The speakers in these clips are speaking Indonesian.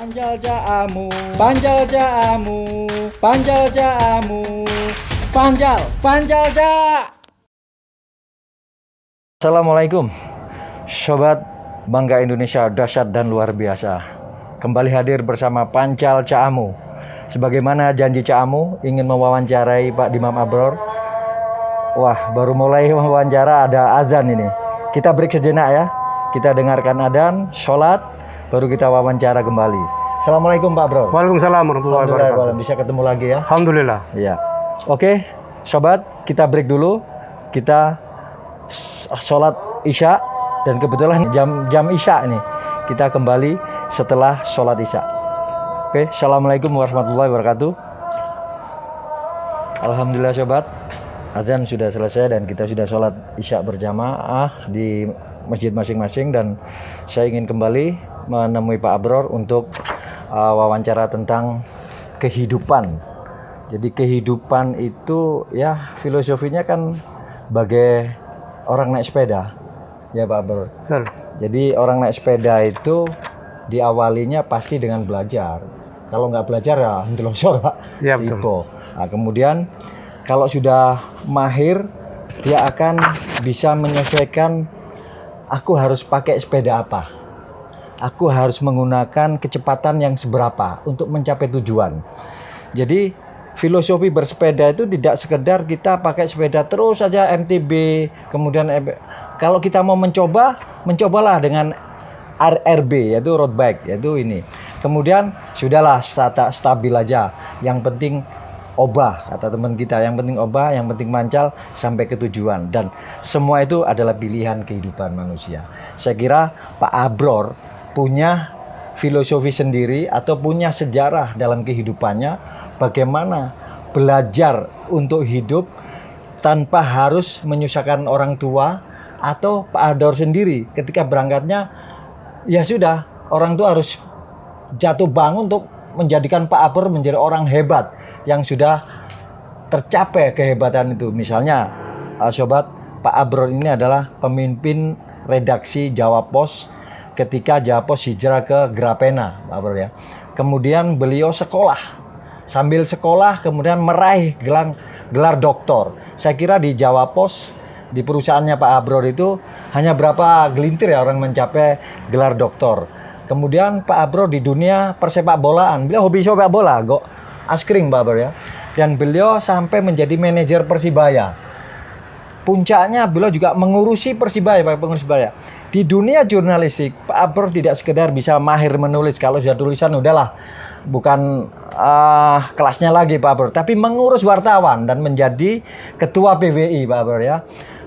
Panjal Jaamu, Panjal Jaamu, Panjal Jaamu, Panjal Ja. Assalamualaikum, Sobat Bangga Indonesia dahsyat dan luar biasa. Kembali hadir bersama Panjal Jaamu. Sebagaimana janji Jaamu ingin mewawancarai Pak Dimam Abror. Wah, baru mulai wawancara ada azan ini. Kita break sejenak ya. Kita dengarkan adzan, sholat, baru kita wawancara kembali. Assalamualaikum Pak Bro. Waalaikumsalam warahmatullahi wabarakatuh. Bisa ketemu lagi ya. Alhamdulillah. Iya. Oke, sobat, kita break dulu. Kita sholat isya dan kebetulan jam isya ini. Kita kembali setelah sholat isya. Oke, assalamualaikum warahmatullahi wabarakatuh. Alhamdulillah sobat, adzan sudah selesai dan kita sudah sholat isya berjamaah di masjid masing-masing, dan saya ingin kembali menemui Pak Abror untuk wawancara tentang kehidupan. Jadi kehidupan itu ya filosofinya kan bagai orang naik sepeda ya Pak Abror. Jadi orang naik sepeda itu diawalinya pasti dengan belajar. Kalau nggak belajar ya ndelosor Pak. Iya betul. Nah, kemudian kalau sudah mahir dia akan bisa menyesuaikan, aku harus pakai sepeda apa, aku harus menggunakan kecepatan yang seberapa untuk mencapai tujuan. Jadi filosofi bersepeda itu tidak sekedar kita pakai sepeda terus saja MTB, kemudian kalau kita mau mencobalah dengan RRB, yaitu road bike, yaitu ini. Kemudian sudahlah stabil aja, yang penting obah, kata teman kita, yang penting obah, yang penting mancal sampai ke tujuan. Dan semua itu adalah pilihan kehidupan manusia. Saya kira Pak Abror punya filosofi sendiri atau punya sejarah dalam kehidupannya, bagaimana belajar untuk hidup tanpa harus menyusahkan orang tua. Atau Pak Abror sendiri ketika berangkatnya, ya sudah, orang tua harus jatuh bangun untuk menjadikan Pak Abror menjadi orang hebat yang sudah tercapai kehebatan itu. Misalnya sobat, Pak Abror ini adalah pemimpin redaksi Jawa Pos ketika Jawa Pos hijrah ke Grapena, Pak Abror ya. Kemudian beliau sekolah, sambil sekolah kemudian meraih gelar doktor. Saya kira di Jawa Pos, di perusahaannya Pak Abror itu hanya berapa gelintir ya orang mencapai gelar doktor. Kemudian Pak Abror di dunia persepak bolaan, beliau hobi sepak bola, askring Pak Abror ya. Dan beliau sampai menjadi manajer Persibaya. Puncaknya beliau juga mengurusi Persibaya, Pak pengurus Persibaya. Di dunia jurnalistik, Pak Abror tidak sekedar bisa mahir menulis, kalau sudah tulisan udahlah, bukan kelasnya lagi Pak Abror, tapi mengurus wartawan dan menjadi ketua PWI Pak Abror ya.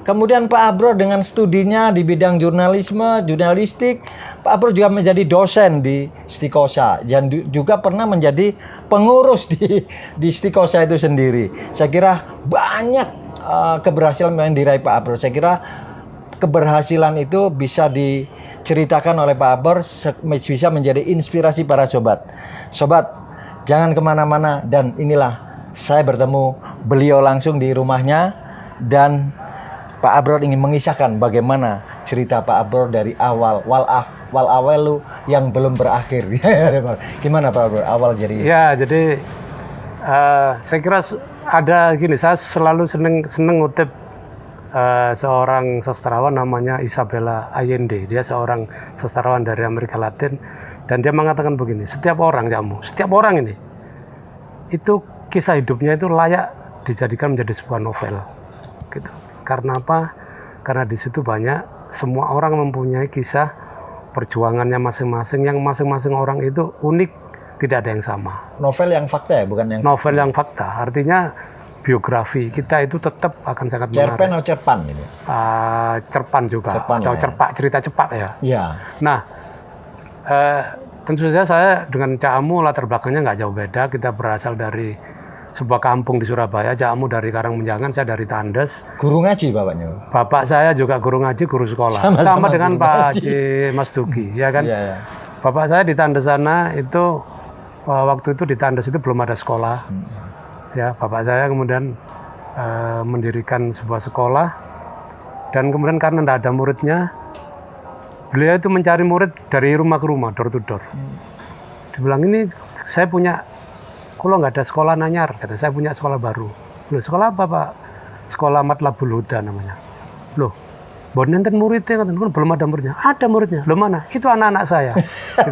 Kemudian Pak Abror dengan studinya di bidang jurnalistik, Pak Abror juga menjadi dosen di Stikosa dan juga pernah menjadi pengurus di Stikosa itu sendiri. Saya kira banyak keberhasilan yang diraih Pak Abror. Saya kira keberhasilan itu bisa diceritakan oleh Pak Abror, bisa menjadi inspirasi para sobat. Sobat, jangan kemana-mana, dan inilah saya bertemu beliau langsung di rumahnya, dan Pak Abror ingin mengisahkan bagaimana cerita Pak Abror dari awal lu yang belum berakhir. Gimana Pak Abror awal jadi? Ya, jadi saya kira ada gini, saya selalu seneng ngutip seorang sastrawan namanya Isabella Allende. Dia seorang sastrawan dari Amerika Latin, dan dia mengatakan begini, setiap orang ini itu kisah hidupnya itu layak dijadikan menjadi sebuah novel gitu. Karena apa? Karena di situ banyak, semua orang mempunyai kisah perjuangannya masing-masing, yang masing-masing orang itu unik, tidak ada yang sama. Novel yang fakta ya, bukan yang novel yang fakta. Artinya biografi kita itu tetap akan sangat menarik. Cerpen atau cerpan gitu? Cerpan juga, atau cerpak, cerita cepak ya. Iya. Nah, tentu saja saya dengan Jaamu latar belakangnya nggak jauh beda. Kita berasal dari sebuah kampung di Surabaya. Jaamu dari Karangmenjangan, saya dari Tandes. Guru ngaji bapaknya? Bapak saya juga guru ngaji, guru sekolah. Sama dengan Pak Haji Mas Duki, ya kan? Iya. Bapak saya di Tandes sana itu, waktu itu di Tandes itu belum ada sekolah. Ya, bapak saya kemudian mendirikan sebuah sekolah, dan kemudian karena tidak ada muridnya, beliau itu mencari murid dari rumah ke rumah, door to door. Dibilang ini saya punya, kalau nggak ada sekolah Nanyar, kata saya punya sekolah baru. Loh sekolah apa Pak? Sekolah Matlabul Huda namanya. Loh, buat nenten muridnya, kan belum ada muridnya. Ada muridnya. Loh mana? Itu anak-anak saya. Gitu.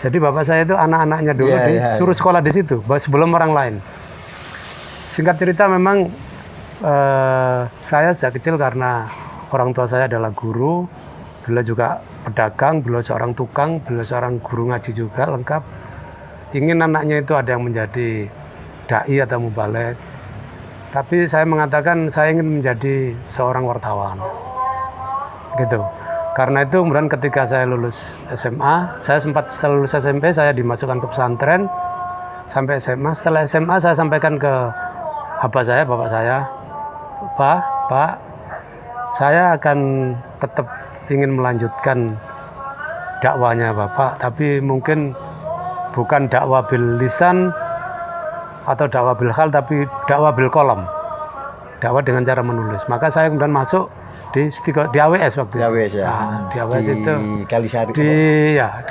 Jadi bapak saya itu anak-anaknya dulu disuruh sekolah di situ, sebelum orang lain. Singkat cerita memang saya sejak kecil karena orang tua saya adalah guru, beliau juga pedagang, beliau seorang tukang, beliau seorang guru ngaji juga lengkap. Ingin anaknya itu ada yang menjadi dai atau mubalek. Tapi saya mengatakan saya ingin menjadi seorang wartawan. Gitu. Karena itu kemudian ketika saya lulus SMA, saya sempat setelah lulus SMP saya dimasukkan ke pesantren sampai SMA. Setelah SMA saya sampaikan ke bapak saya, Pak, saya akan tetap ingin melanjutkan dakwanya Bapak, tapi mungkin bukan dakwah bil lisan atau dakwah bil hal, tapi dakwah bil kolam, dakwah dengan cara menulis. Maka saya kemudian masuk di AWS waktu itu. AWS ya. Nah, di AWS itu Kalisari. di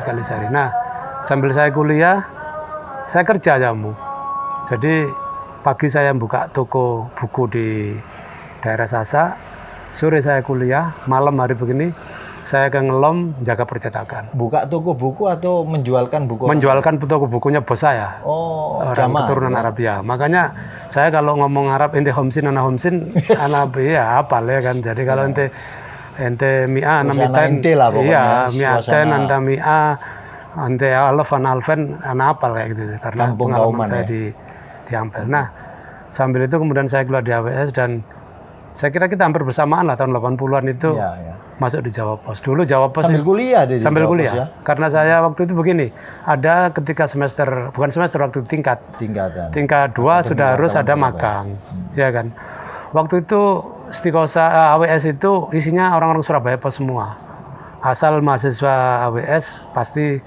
Kalisari. Nah, sambil saya kuliah, saya kerja jamu. Jadi pagi saya buka toko buku di daerah Sasak, sore saya kuliah, malam hari begini saya ke ngelom jaga percetakan. Buka toko buku atau menjualkan buku? Menjualkan toko bukunya bos saya. Oh, orang keturunan Arab ya. Makanya saya kalau ngomong Arab ente homsin ana Arab ya hafal ya kan. Jadi kalau ente mi'a ana mi'atain iya mi'atain anta mi'a ente alaf ana alfen ana hafal kayak gitu. Karena pengalaman saya di Ampel. Nah, sambil itu kemudian saya keluar di AWS dan saya kira kita hampir bersamaan lah tahun 80-an itu masuk di Jawa Pos. Dulu Jawa Pos sambil kuliah di sambil Jawa kuliah. Pos, ya? Karena saya waktu itu begini, ada ketika waktu tingkat 2 sudah harus ada magang. Ya kan. Waktu itu Istiqosah AWS itu isinya orang-orang Surabaya Pos semua. Asal mahasiswa AWS pasti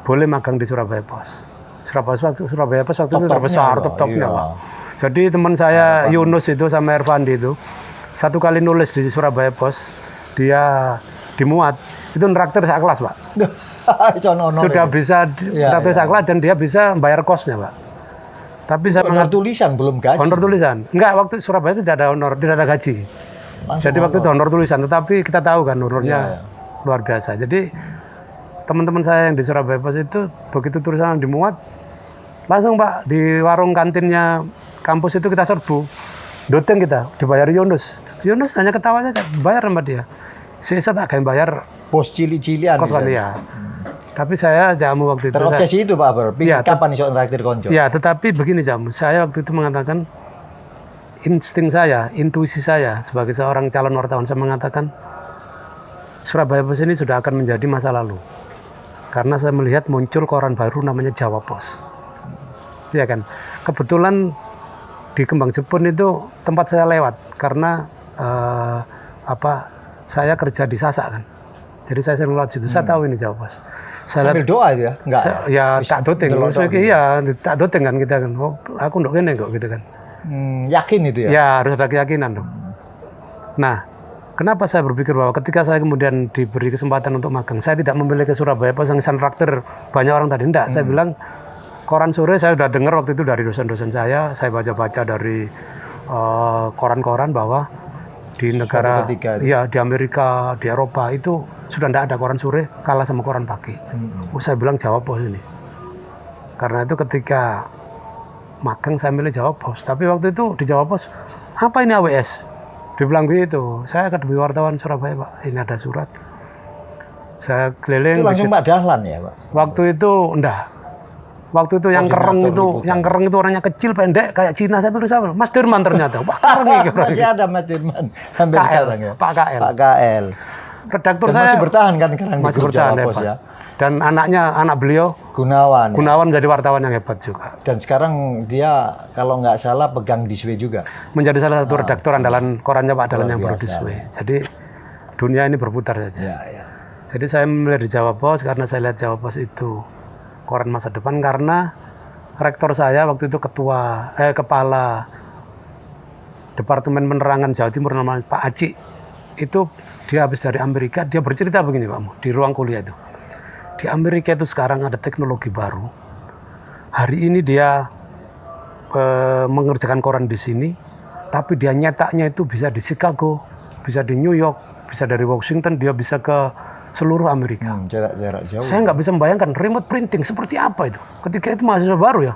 boleh magang di Surabaya Pos. Surabaya Pos waktu itu terbesar, top-topnya Pak. Jadi teman saya Yunus itu sama Ervandi itu satu kali nulis di Surabaya Pos, dia dimuat, itu nraktir sak kelas Pak. Sudah bisa nraktir sak kelas dan dia bisa bayar kosnya Pak. Tapi saya honor tulisan belum gaji. Honor tulisan. Enggak, waktu Surabaya itu tidak ada honor, tidak ada gaji. Jadi waktu itu honor tulisan, tetapi kita tahu kan honornya luar biasa. Jadi teman-teman saya yang di Surabaya Pos itu begitu tulisan dimuat, langsung Pak di warung kantinnya kampus itu kita serbu. Doteng kita dibayar Yunus hanya ketawa saja, bayar sama dia. Sisa tak akan bayar bos cili-cilian. Kos kan ya. Tapi saya jamu waktu itu. Terobsesi itu Pak Ber. Kapan iso nraktir konco? Ya, tetapi begini jamu. Saya waktu itu mengatakan insting saya, intuisi saya sebagai seorang calon wartawan, saya mengatakan Surabaya Pos ini sudah akan menjadi masa lalu. Karena saya melihat muncul koran baru namanya Jawa Pos. Iya kan? Kebetulan di Kembang Jepun itu tempat saya lewat karena saya kerja di Sasak kan. Jadi saya sering lewat situ. Saya tahu ini Jawa Pos. Saya sambil doa ya? Enggak. Ya tak doteng. Iya, tak doteng kan kita kan. Oh, aku ndok kene kok gitu kan. Yakin itu ya? Ya, harus ada keyakinan dong. Nah, kenapa saya berpikir bahwa ketika saya kemudian diberi kesempatan untuk magang, saya tidak memilih ke Surabaya Pos yang traktir banyak orang tadi. Enggak, saya bilang koran sore saya sudah dengar waktu itu dari dosen-dosen saya baca-baca dari koran-koran bahwa di negara, ya di Amerika, di Eropa itu sudah tidak ada koran sore, kalah sama koran pagi. Saya bilang Jawa Pos ini. Karena itu ketika magang saya milih Jawa Pos. Tapi waktu itu di Jawa Pos, apa ini AWS? Dibilang gitu, saya akademi wartawan Surabaya Pak, ini ada surat. Saya keliling. Itu langsung Pak Dahlan ya Pak? Waktu itu enggak. Waktu itu yang kereng itu orangnya kecil pendek kayak Cina. Saya bilang sama Mas Dirman ternyata. Wah, keren nih. Masih ada Mas Dirman sampai sekarang ya. Pak KL. Redaktur dan saya masih bertahan kan sekarang masih bertahan hebat. Ya. Dan anak beliau Gunawan menjadi wartawan yang hebat juga. Dan sekarang dia kalau nggak salah pegang Diswe juga. Menjadi salah satu redaktur andalan korannya Pak Dahlan yang baru Diswe. Jadi dunia ini berputar saja. Ya. Jadi saya memilih di Jawa Pos karena saya lihat Jawa Pos itu koran masa depan, karena rektor saya waktu itu kepala Departemen Penerangan Jawa Timur namanya Pak Aci. Itu dia habis dari Amerika, dia bercerita begini Pak Mu, di ruang kuliah itu. Di Amerika itu sekarang ada teknologi baru. Hari ini dia mengerjakan koran di sini, tapi dia nyetaknya itu bisa di Chicago, bisa di New York, bisa dari Washington, dia bisa ke seluruh Amerika. Jarak jauh. Saya nggak bisa membayangkan remote printing seperti apa itu. Ketika itu mahasiswa baru ya.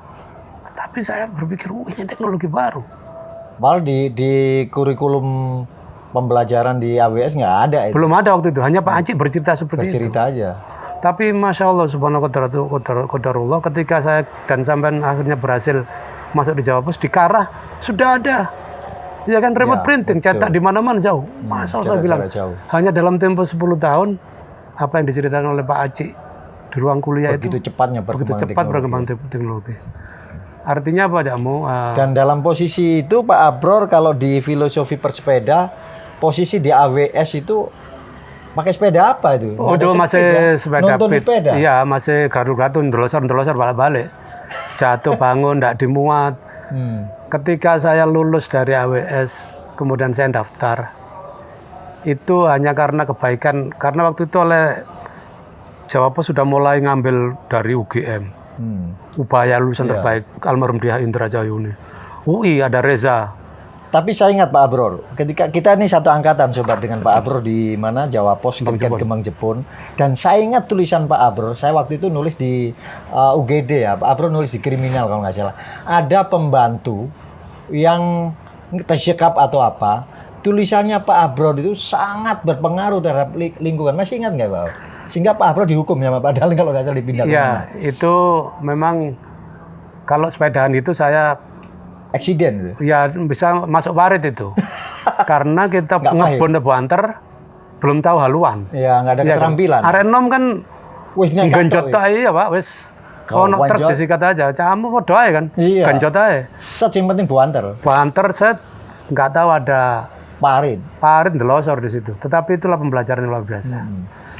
Tapi saya berpikir, ini teknologi baru. Malah di kurikulum pembelajaran di AWS nggak ada itu. Belum ada waktu itu, hanya Pak Acik bercerita seperti itu. Bercerita aja. Tapi Masya Allah, subhanahu qadarullah, ketika saya dan sampean akhirnya berhasil masuk di Jawa Pos, di Karah sudah ada. Ya kan, remote printing, cetak di mana-mana jauh. Masya Allah, saya bilang, jauh. hanya dalam tempo 10 tahun, apa yang diceritakan oleh Pak Acik di ruang kuliah Begitu itu, cepatnya begitu cepat berkembang teknologi. Artinya apa, Jakmu? Dan dalam posisi itu Pak Abror, kalau di filosofi persepeda, posisi di AWS itu pakai sepeda apa itu? Oh, itu masih sepeda Nonton pit. sepeda? Iya, masih gardu-gardu, ndelosor balik-balik. Jatuh bangun, tidak dimuat. Ketika saya lulus dari AWS, kemudian saya daftar, itu hanya karena kebaikan, karena waktu itu oleh Jawa Pos sudah mulai ngambil dari UGM, upaya lulusan terbaik, almarhum Dyah Indra Jayuni. UI ada Reza. Tapi saya ingat Pak Abror, ketika kita ini satu angkatan sobat dengan Pak Abror di mana Jawa Pos kemudian Kemang Jepun, dan saya ingat tulisan Pak Abror, saya waktu itu nulis di UGD ya, Pak Abror nulis di kriminal kalau nggak salah, ada pembantu yang tersekap atau apa, tulisannya Pak Abror itu sangat berpengaruh terhadap lingkungan, masih ingat nggak Pak? Sehingga Pak Abror dihukum ya Pak Daleng kalau nggak salah dipindah. Iya, itu memang kalau sepedaan itu saya eksiden gitu. Ya bisa masuk parit itu. Karena kita ngebon banter belum tahu haluan. Iya, nggak ada keterampilan. Arenom kan wis genjot ae ya, Pak, wis ono truk disikat aja. Camu padha ae kan. Iya. Genjot ae. Set yang penting banter. Banter set nggak tahu ada parit. Parit ndelosor di situ. Tetapi itulah pembelajaran yang luar biasa.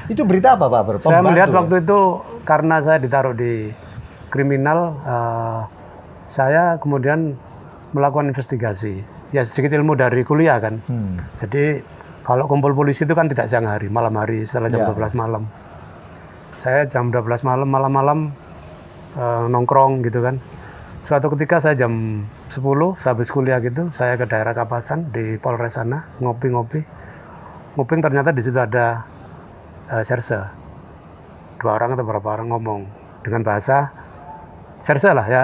Itu berita apa Pak Ber? Saya melihat waktu itu karena saya ditaruh di kriminal, saya kemudian melakukan investigasi. Ya sedikit ilmu dari kuliah kan. Jadi kalau kumpul polisi itu kan tidak siang hari, malam hari setelah jam 12 malam. Saya jam 12 malam nongkrong gitu kan. Suatu ketika saya jam 10 habis kuliah gitu, saya ke daerah Kapasan di Polres sana ngopi-ngopi. Nguping ternyata di situ ada serse. 2 orang atau berapa orang ngomong dengan bahasa serse lah ya,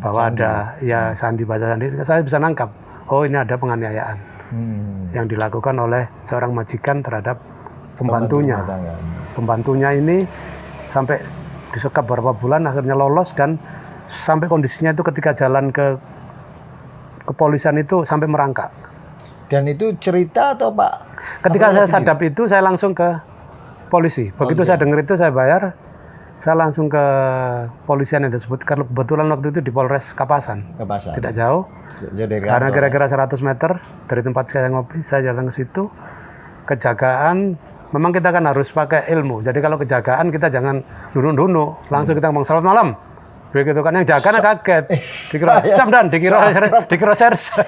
bahwa sandi. Ada ya sandi, bahasa sandi. Saya bisa nangkap, oh ini ada penganiayaan yang dilakukan oleh seorang majikan terhadap pembantunya. Pembantunya ini sampai disekap beberapa bulan, akhirnya lolos, dan sampai kondisinya itu ketika jalan ke kepolisian itu sampai merangkak. Dan itu cerita atau Pak? Ketika saya sadap itu saya langsung ke polisi. Begitu saya dengar itu saya bayar. Saya langsung ke polisian yang disebut, karena kebetulan waktu itu di Polres Kapasan. Tidak jauh. Karena kira-kira 100 meter dari tempat saya ngopi, saya jalan ke situ. Kejagaan, memang kita kan harus pakai ilmu. Jadi kalau kejagaan kita jangan dunu-dunu, langsung kita ngomong selamat malam. Begitu kan, yang jagaan kaget. Dikira Samdan, dikira serse.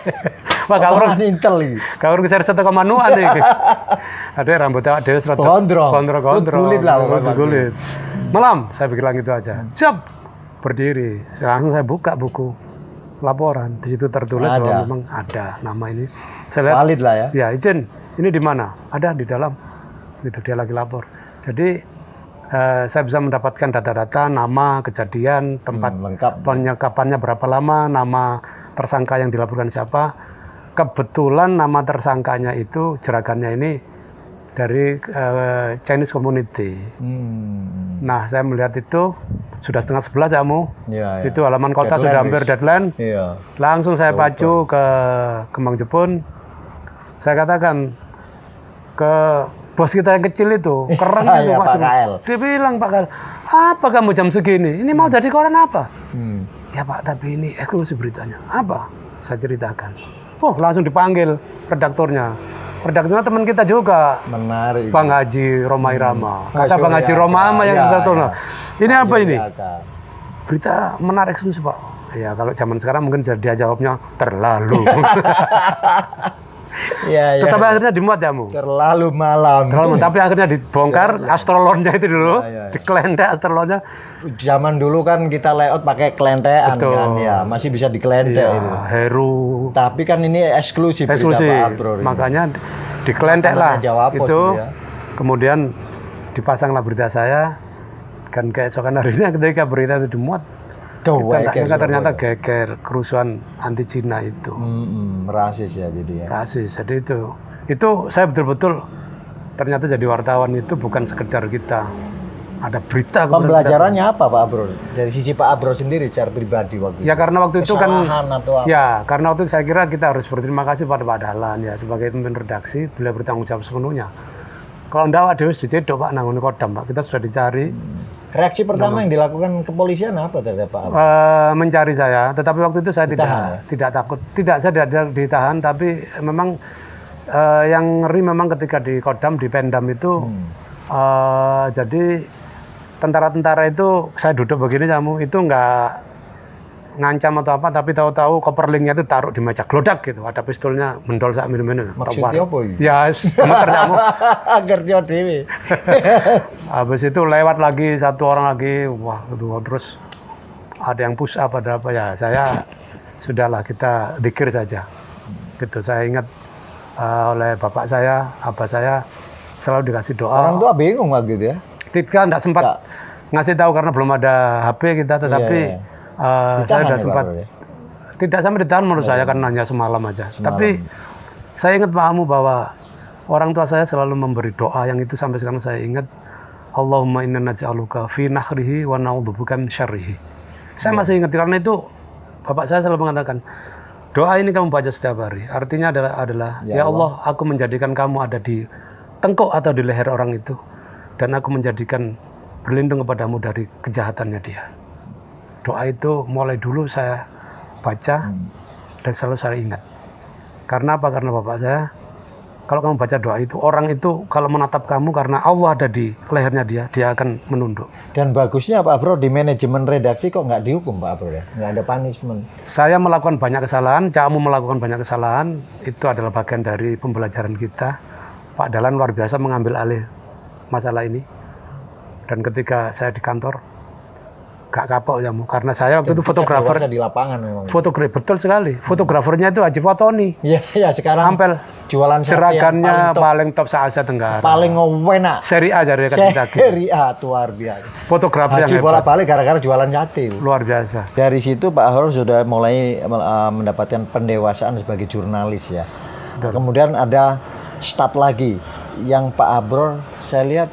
Wah, kawurung intel iki. Kawurung serse teko manuan iki. Ada rambutnya dhewe serata. Gondrong. Kulit lah, kulit. Malam, saya pikir gitu aja. Siap. Berdiri. Langsung saya buka buku laporan. Di situ tertulis bahwa memang ada nama ini. Saya lihat, valid lah ya. Ya, izin. Ini di mana? Ada di dalam. Gitu, dia lagi lapor. Jadi saya bisa mendapatkan data-data, nama, kejadian, tempat penyekapannya berapa lama, nama tersangka yang dilaporkan siapa. Kebetulan nama tersangkanya itu jeragannya ini dari Chinese community. Nah, saya melihat itu sudah 10:30 kamu. Ya. Itu halaman kota deadline sudah hampir deadline. Ya. Langsung saya pacu ke Kemang Jepun. Saya katakan ke bos kita yang kecil itu, keren itu Pak KL. Dia bilang, Pak KL, apa kamu jam segini? Ini mau jadi koran apa? Ya Pak, tapi ini eksklusif beritanya. Apa? Saya ceritakan. Oh, langsung dipanggil redaktornya. Redaktornya teman kita juga. Menarik. Bang Haji Roma Irama. Kata Bang Haji Roma yang redaktornya. Ini apa ini? Berita menarik eksklusif Pak. Ya kalau zaman sekarang mungkin dia jawabnya terlalu. Iya, iya. Tetapi akhirnya dimuat jamu. Terlalu malam. Tapi akhirnya dibongkar astrolonnya itu dulu, Iya, iya. dikelendek astrolonnya. Zaman dulu kan kita layout pakai kelentean Betul. kan ya, masih bisa dikelentek itu. Heru. Tapi kan ini eksklusif berita Eksklusif. Pak Abror ini. Makanya dikelendek lah. Jawa Pos Itu ya. kemudian dipasanglah berita saya. Kan keesokan harinya ketika berita itu dimuat, ternyata geger kerusuhan anti Cina itu. Rasis ya jadi ya. Rasis. Jadi itu saya betul-betul ternyata jadi wartawan itu bukan sekedar kita ada berita. Pembelajarannya apa Pak Abror? Dari sisi Pak Abror sendiri secara pribadi waktu itu? Ya karena waktu itu kan atau apa? ya karena waktu itu saya kira kita harus berterima kasih pada Pak Dahlan ya sebagai pemimpin redaksi, beliau bertanggung jawab sepenuhnya. Kalau ndak Dewi dicedok Pak nanggung Kodam Pak, kita sudah dicari. Reaksi pertama yang dilakukan kepolisian apa terhadap Pak Abror? Mencari saya, tetapi waktu itu saya Ditahan, tidak takut, saya tidak ditahan, tapi memang yang ngeri memang ketika di Kodam di Pendam itu, jadi tentara-tentara itu saya duduk begini kamu itu nggak ngancam atau apa, tapi tahu-tahu koperlingnya itu taruh di meja glodak gitu, ada pistolnya mendol sak minum-minum. Maksudnya apa ini? Ya, gemeter kamu. Ngerti dewe. Habis itu lewat lagi satu orang lagi, wah itu terus ada yang push up ada apa ya, saya sudahlah kita dikir saja. Gitu, saya ingat oleh bapak saya, abah saya selalu dikasih doa. Orang tua bingung lah gitu ya. Tidak sempat ngasih tahu karena belum ada HP kita, tetapi saya sudah sempat tidak sampai ditahan menurut saya kan hanya semalam aja. Tapi saya ingat Pak Amu bahwa orang tua saya selalu memberi doa yang itu sampai sekarang saya ingat. Allahumma inna naj'aluka fi nahrihi wa na'udzubika min syarrihi. Saya masih ingat karena itu bapak saya selalu mengatakan doa ini kamu baca setiap hari. Artinya adalah ya Allah, aku menjadikan kamu ada di tengkuk atau di leher orang itu dan aku menjadikan berlindung kepadamu dari kejahatannya dia. Doa itu mulai dulu saya baca dan selalu saya ingat. Karena apa? Karena bapak saya, kalau kamu baca doa itu, orang itu kalau menatap kamu karena Allah ada di lehernya dia akan menunduk. Dan bagusnya Pak Abror di manajemen redaksi kok nggak dihukum Pak Abror ya? Nggak ada punishment. Saya melakukan banyak kesalahan, Camu melakukan banyak kesalahan, itu adalah bagian dari pembelajaran kita. Pak Dahlan luar biasa mengambil alih masalah ini. Dan ketika saya di kantor, gak kapok ya, karena saya waktu itu fotografer di lapangan memang. Fotografer betul sekali. Fotografernya itu Haji Fatoni. Iya, ya sekarang Ampel jualan seragannya paling top se-Asia Tenggara. Paling enak. Seri A dari Kaki. Seri A luar biasa. Fotografer yang Haji hebat. bolak-balik gara-gara jualan sate. Luar biasa. Dari situ Pak Abror sudah mulai mendapatkan pendewasaan sebagai jurnalis ya. Betul. Kemudian ada start lagi yang Pak Abror saya lihat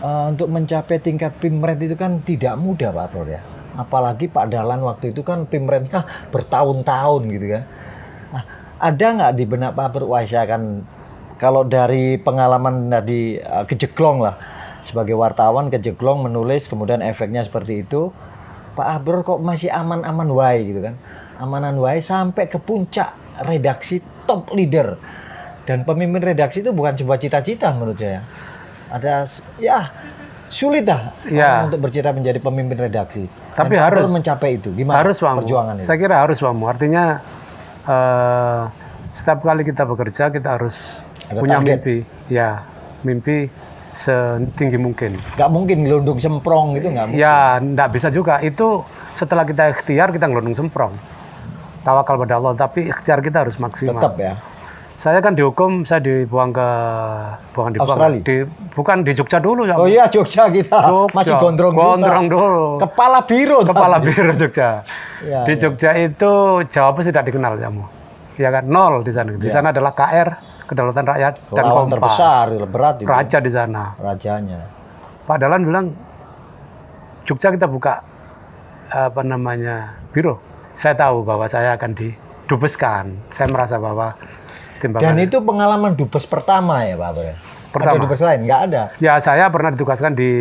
untuk mencapai tingkat Pimret itu kan tidak mudah Pak Abror ya. Apalagi Pak Dahlan waktu itu kan Pimretnya bertahun-tahun gitu kan. Nah, ada nggak di benak Pak Abror, wah saya akan, kalau dari pengalaman tadi kejeglong lah, sebagai wartawan kejeglong menulis kemudian efeknya seperti itu, Pak Abror kok masih aman-aman wae gitu kan. Amanan wae sampai ke puncak redaksi top leader. Dan pemimpin redaksi itu bukan sebuah cita-cita menurut saya. Ada ya sulit lah untuk bercita menjadi pemimpin redaksi. Tapi dan harus mencapai itu. Gimana harus perjuangan itu? Saya kira harus Wamu. Artinya setiap kali kita bekerja kita harus punya target. Mimpi. Ya, mimpi setinggi mungkin. Gak mungkin gelundung semprong gitu, nggak mungkin. Ya, nggak bisa juga. Itu setelah kita ikhtiar kita gelundung semprong. Tawakal pada Allah. Tapi ikhtiar kita harus maksimal. Tetap ya. Saya kan dihukum, saya dibuang ke Australia. Bukan di Jogja dulu ya. Oh iya Jogja kita. Masih gondrong dulu. Kepala biru Jogja. Ya, di Jogja itu Jawa Pos tidak dikenal kamu. Ya kan, nol di sana. Di sana adalah KR, Kedaulatan Rakyat dan Kompas. Terbesar, berat itu. Raja di sana. Rajanya. Pak Dahlan bilang Jogja kita buka biro. Saya tahu bahwa saya akan didubeskan. Saya merasa bahwa dan itu pengalaman dubes pertama ya Pak Abror? Pertama. Ada dubes lain? Nggak ada? Ya saya pernah ditugaskan di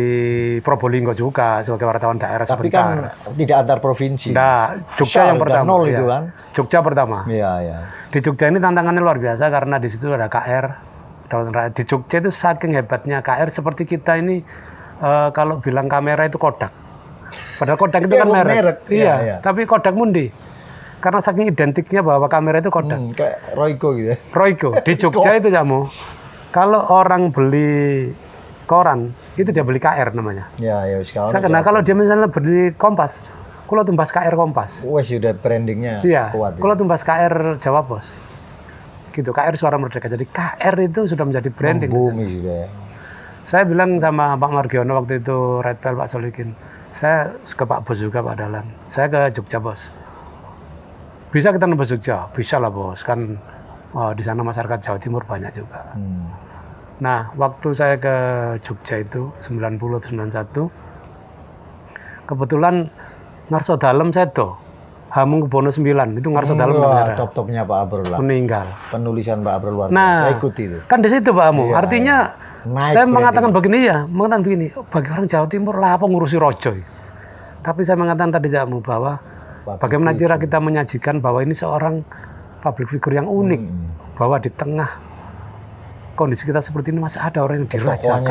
Probolinggo juga sebagai wartawan daerah tapi sebentar. Kan tidak antar provinsi. Nah, Jogja yang pertama. Nol itu kan? Jogja pertama. Iya, iya. Di Jogja ini tantangannya luar biasa karena di situ ada KR. Di Jogja itu saking hebatnya KR seperti kita ini kalau bilang kamera itu Kodak. Padahal Kodak itu kan merek. Iya, tapi Kodak Mundi. Karena saking identiknya bahwa kamera itu Kodak. Kayak Royco gitu ya. Royco di Jogja itu Jamu. Kalau orang beli koran itu dia beli KR namanya. Ya sekarang. Nah kalau dia misalnya beli Kompas, kalau tumbas KR Kompas. Wes sudah brandingnya Iya. kuat. Kalau tumbas KR Jawa Pos. Gitu, KR Suara Merdeka. Jadi KR itu sudah menjadi branding. Bumi juga. Saya bilang sama Pak Margiono waktu itu, Red Bell, Pak Solikin. Saya ke Pak Bos juga, Pak Dalan. Saya ke Jogja, Bos. Bisa kita nembus Jogja? Bisa lah, Bos. Kan di sana masyarakat Jawa Timur banyak juga. Nah, waktu saya ke Jogja itu, 90-91, kebetulan ngarso dalem saya tuh. Hamengkubuwono 9, itu ngarso dalem namanya. Top-topnya Pak Abrul lah. Meninggal. Penulisan Pak Abrul luar biasa. Nah, Saya ikuti itu. kan di situ Pak Amu. Artinya Naik saya mengatakan begini ya, mengatakan begini, bagi orang Jawa Timur lah apa ngurusi rojo. Tapi saya mengatakan tadi Jamu bahwa bagaimana cara kita menyajikan bahwa ini seorang public figure yang unik, bahwa di tengah kondisi kita seperti ini masih ada orang yang dirajakan.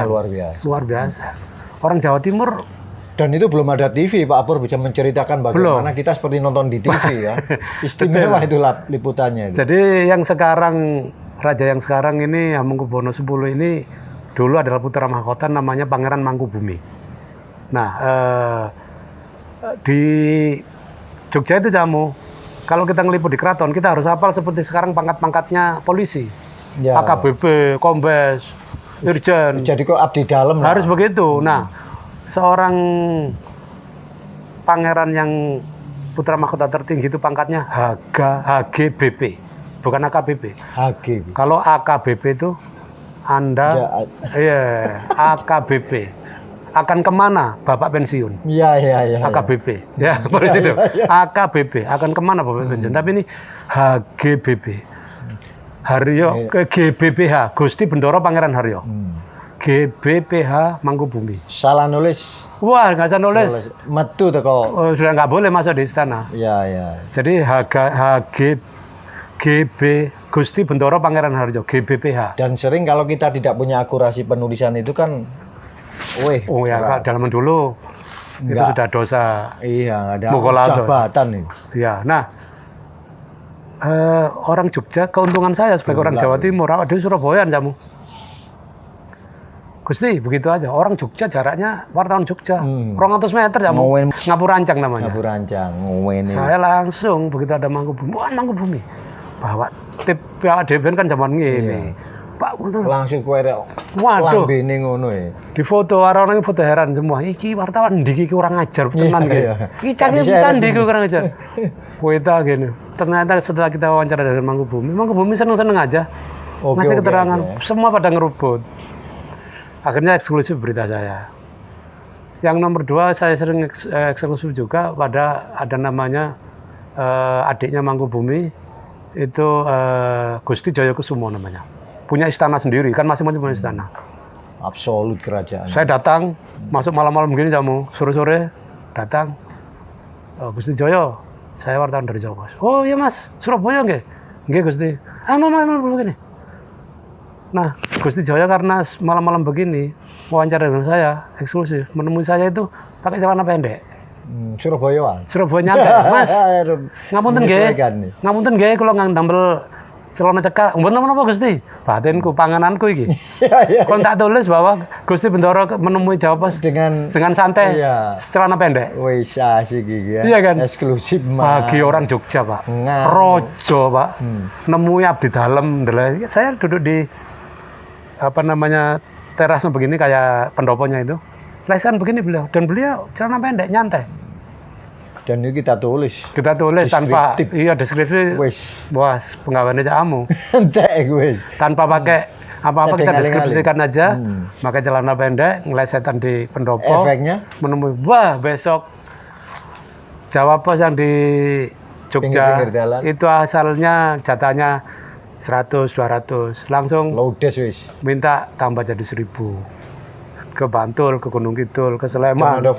Luar biasa. Orang Jawa Timur. Dan itu belum ada TV, Pak Apur bisa menceritakan bagaimana kita seperti nonton di TV ya. Istimewa itu liputannya. Itu. Jadi yang sekarang, raja yang sekarang ini Hamengkubuwono 10 ini dulu adalah putra mahkota namanya Pangeran Mangkubumi. Nah, di Jogja itu Jamu, kalau kita ngeliput di keraton, kita harus hafal seperti sekarang pangkat-pangkatnya polisi. Ya. AKBP, Kombes, Irjen. Jadi kok abdi dalam harus lah. Begitu. Nah, seorang pangeran yang putra mahkota tertinggi itu pangkatnya HGBP, bukan AKBP. HGBP. Kalau AKBP itu Anda, AKBP akan kemana Bapak pensiun? Iya. AKBP, ya polisi itu. AKBP akan kemana Bapak pensiun? Tapi ini HGBP, Haryo ke GBPH, Gusti Bendoro Pangeran Haryo. GBPH Mangkubumi. Salah nulis. Wah, nggak usah nulis. Metu tuh kok. Sudah nggak boleh masuk di istana. Iya. Jadi GB Gusti Bendoro Pangeran Harjo, GBPH. Dan sering kalau kita tidak punya akurasi penulisan itu kan, Kak, zaman dulu itu sudah dosa. Iya, ada jabatan nih. Iya, nah orang Jogja, keuntungan saya sebagai orang Jawa Timur, di Surabaya Jamu. Gusti, begitu aja. Orang Jogja jaraknya wartawan Jogja. 200 meter Jamu. Ngapurancang namanya. Ngapurancang. Saya langsung begitu ada Mangkubumi. Wah, Mangkubumi. Bawa tip PADBN kan zaman ini. Pak, langsung kowe rek. Waduh. Lambene ngono ya. Di foto orang foto heran semua. Iki wartawan ndi iki kurang ajar tenan iki. Iki candi iki kurang ajar. Kowe ta gini. Ternyata setelah kita wawancara dengan Mangkubumi seneng-seneng aja. Ngasih keterangan, semua pada ngerubut. Akhirnya eksklusif berita saya. Yang nomor 2 saya sering eksklusif juga pada ada namanya adiknya Mangkubumi itu Gusti Jayakusumo namanya. Punya istana sendiri, kan masing-masing punya istana. Absolut kerajaan. Saya datang, masuk malam-malam begini Jamu, sore-sore datang. Gusti Jaya, saya wartawan dari Jawa. Oh iya Mas, Surabaya nggih? Nggih Gusti. Malam begini. Nah, Gusti Jaya karena malam-malam begini wawancara dengan saya eksklusif, menemui saya itu pakai celana pendek. Surabaya nyantai, Mas. Ngapunten nggih kula ngambil celana cekak. Mboten napa Gusti? Batinku, pangananku iki. Kalau tak tulis bahwa Gusti Bendoro menemui Jawa Pos dengan santai celana pendek. Wis asik iki ya. Iya kan? Eksklusif bagi orang Jogja, Pak. Rojo, Pak. Nemui abdi dalem. Saya duduk di terasnya begini kayak pendoponya itu. Lesan begini beliau, dan beliau celana pendek nyantai. Dan itu kita tulis tanpa deskripsi. Bos penggawaannya Jamu. Tanpa pakai apa-apa kita deskripsikan aja. Pakai celana pendek, ngelesetan di pendopo. Efeknya menemui besok Jawa Pos yang di Jogja itu asalnya jatahnya 100-200 langsung lodes wis minta tambah jadi 1000 ke Bantul, ke Gunung Kidul, ke Sleman. Dan ada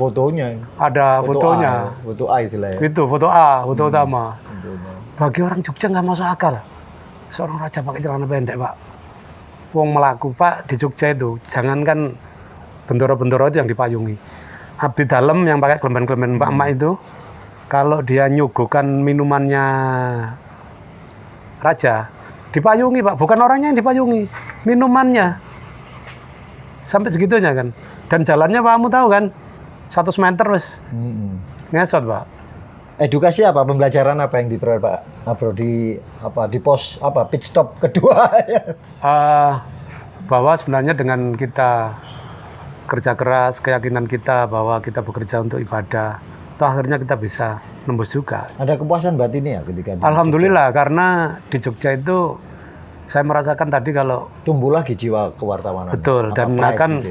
fotonya. Foto A istilahnya. Itu foto A, foto utama. Bagi orang Jogja nggak masuk akal. Seorang raja pakai celana pendek, Pak. Wong melaku, Pak, di Jogja itu jangankan bendoro-bendoro itu yang dipayungi. Abdi dalem yang pakai kelemben-kelemben mbak-mbak itu kalau dia nyuguhkan minumannya raja, dipayungi Pak, bukan orangnya yang dipayungi, minumannya. Sampai segitunya kan. Dan jalannya Pak, kamu tahu kan, 100 meter wes ngesot Pak. Edukasi apa, pembelajaran apa yang diperoleh Pak Abro di pos pit stop kedua? Bahwa sebenarnya dengan kita kerja keras, keyakinan kita bahwa kita bekerja untuk ibadah, toh akhirnya kita bisa nembus juga. Ada kepuasan batin ya ketika Alhamdulillah, karena di Jogja itu saya merasakan tadi kalau tumbuh lagi jiwa kewartawanan. betul, dan akan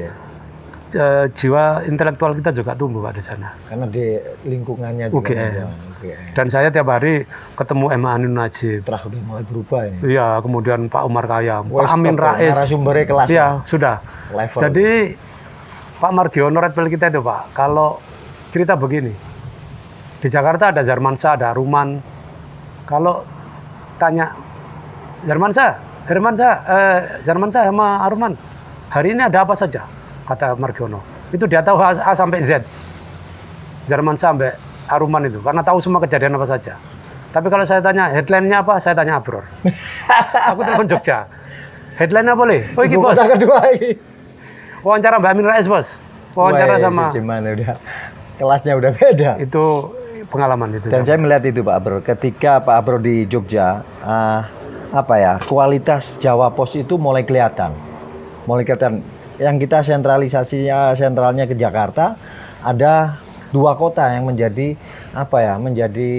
jiwa intelektual kita juga tumbuh Pak di sana. Karena di lingkungannya juga UGM. Dan saya tiap hari ketemu Emma Ainun Najib. udah mulai berubah ini. Iya, kemudian Pak Umar Khayyam, Pak Wes, Amin Rais. Narasumbernya kelas. Iya, sudah. Level. Jadi Pak Margiono Redpel kita itu Pak, kalau cerita begini, di Jakarta ada Zarmansyah, ada Aruman. Kalau tanya Zarmansyah sama Aruman, hari ini ada apa saja? Kata Margiono. Itu dia tahu A sampai Z. Zarmansyah sampai Aruman itu, karena tahu semua kejadian apa saja. Tapi kalau saya tanya headline-nya apa, saya tanya Abror. Aku telepon Jogja. Headline-nya boleh? Oh ini bos. Kedua ini. Wawancara Mbak Amin Rais bos. Wawancara sama. Gimana udah kelasnya udah beda. Itu pengalaman itu. Dan saya melihat itu Pak Abro. Ketika Pak Abro di Jogja, kualitas Jawa Pos itu mulai kelihatan. Yang kita sentralnya ke Jakarta, ada 2 kota yang menjadi menjadi